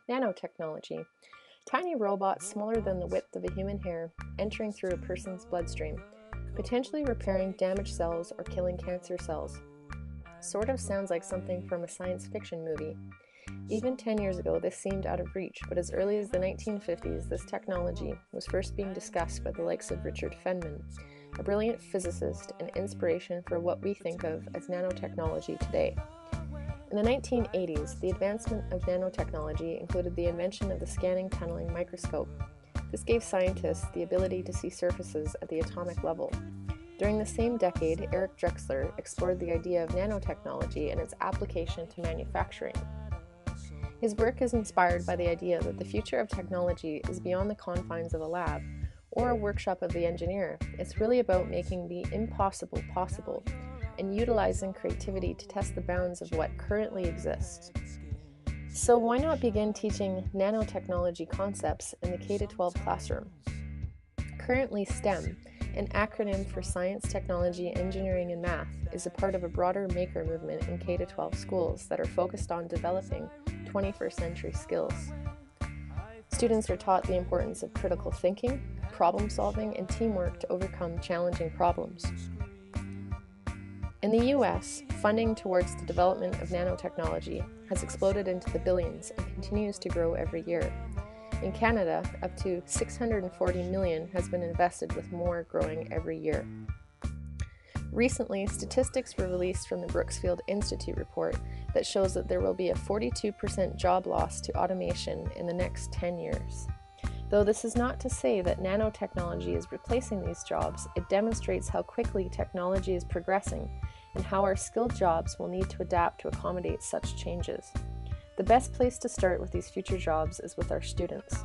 Nanotechnology. Tiny robots smaller than the width of a human hair entering through a person's bloodstream, potentially repairing damaged cells or killing cancer cells. Sort of sounds like something from a science fiction movie. Even 10 years ago, this seemed out of reach, but as early as the 1950s, this technology was first being discussed by the likes of Richard Feynman, a brilliant physicist and inspiration for what we think of as nanotechnology today. In the 1980s, the advancement of nanotechnology included the invention of the scanning tunneling microscope. This gave scientists the ability to see surfaces at the atomic level. During the same decade, Eric Drexler explored the idea of nanotechnology and its application to manufacturing. His work is inspired by the idea that the future of technology is beyond the confines of a lab or a workshop of the engineer. It's really about making the impossible possible and utilizing creativity to test the bounds of what currently exists. So why not begin teaching nanotechnology concepts in the K-12 classroom? Currently, STEM, an acronym for Science, Technology, Engineering, and Math, is a part of a broader maker movement in K-12 schools that are focused on developing 21st century skills. Students are taught the importance of critical thinking, problem solving, and teamwork to overcome challenging problems. In the US, funding towards the development of nanotechnology has exploded into the billions and continues to grow every year. In Canada, up to $640 million has been invested, with more growing every year. Recently, statistics were released from the Brookfield Institute report that shows that there will be a 42% job loss to automation in the next 10 years. Though this is not to say that nanotechnology is replacing these jobs, it demonstrates how quickly technology is progressing and how our skilled jobs will need to adapt to accommodate such changes. The best place to start with these future jobs is with our students.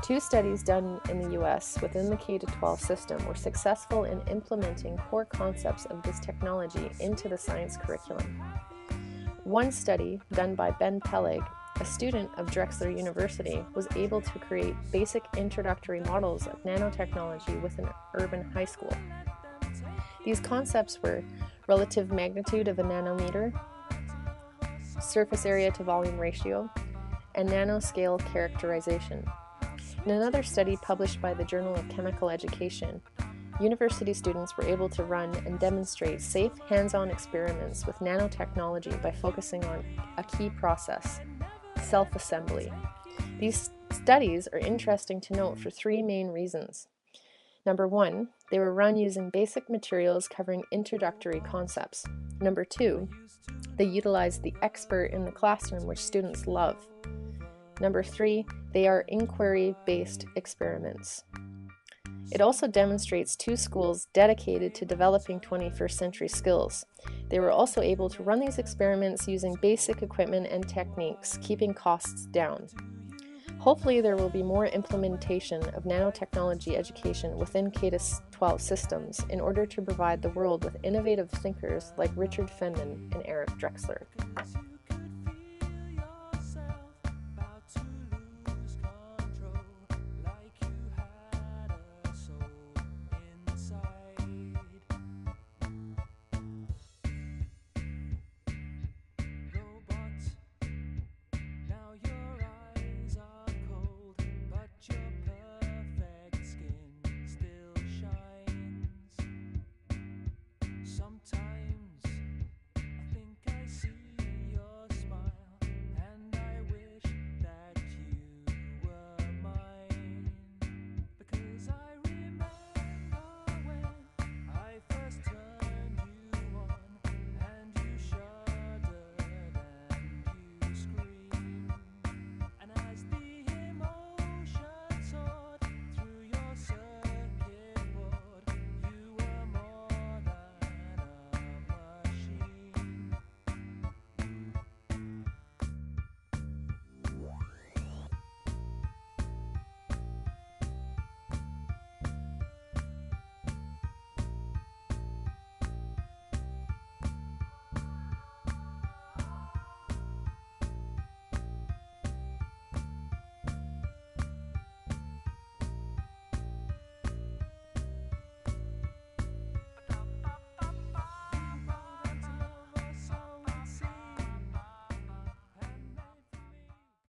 2 studies done in the US within the K-12 system were successful in implementing core concepts of this technology into the science curriculum. One study, done by Ben Peleg, a student of Drexler University, was able to create basic introductory models of nanotechnology with an urban high school. These concepts were relative magnitude of a nanometer, surface area to volume ratio, and nanoscale characterization. In another study published by the Journal of Chemical Education, university students were able to run and demonstrate safe hands-on experiments with nanotechnology by focusing on a key process: self-assembly. These studies are interesting to note for 3 main reasons. Number 1, they were run using basic materials covering introductory concepts. Number 2, they utilized the expert in the classroom, which students love. Number 3, they are inquiry-based experiments. It also demonstrates 2 schools dedicated to developing 21st century skills. They were also able to run these experiments using basic equipment and techniques, keeping costs down. Hopefully there will be more implementation of nanotechnology education within K-12 systems in order to provide the world with innovative thinkers like Richard Feynman and Eric Drexler.